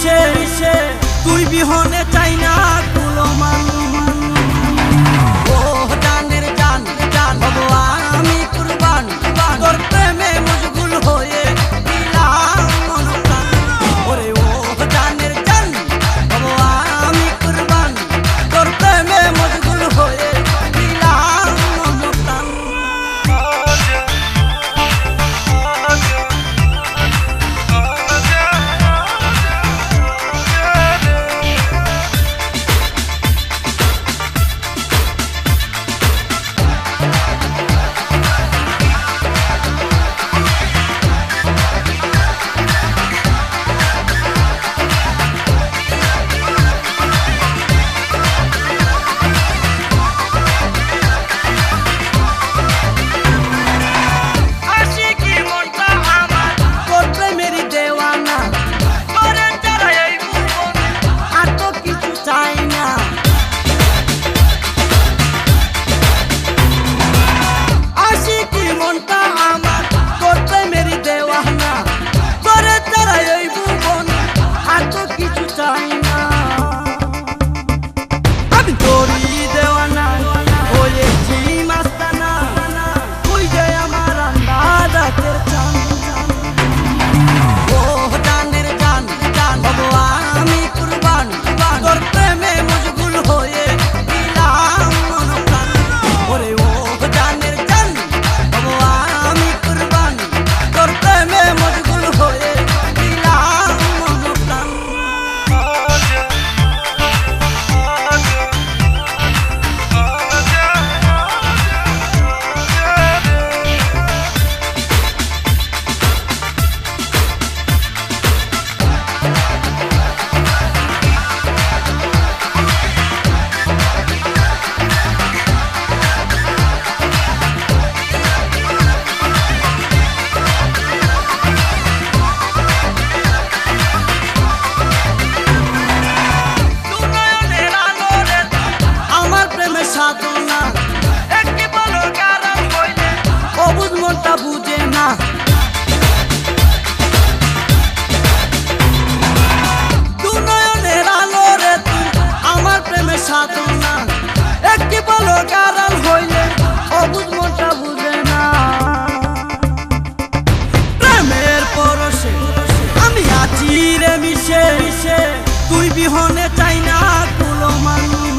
মিশে তুই বিহনে চাই না কুলো মান ও জানের জান জান হব আমি কুরবান তোর প্রেমে মশগুল হয়ে দিলাম মন প্রাণ ওরে ও জানের জান হব আমি কুরবান তোর প্রেমে মশগুল হয়ে দিলাম মন প্রাণ বুঝে না দুনয়নের আলো রে তুই আমার প্রেমের সাধনা একটি বলো গারাল হইলে অবুঝ মনটা বুঝে না প্রেমের পরশে আমি আছি রে মিশে তুই বিহনে চাই না কুলো মান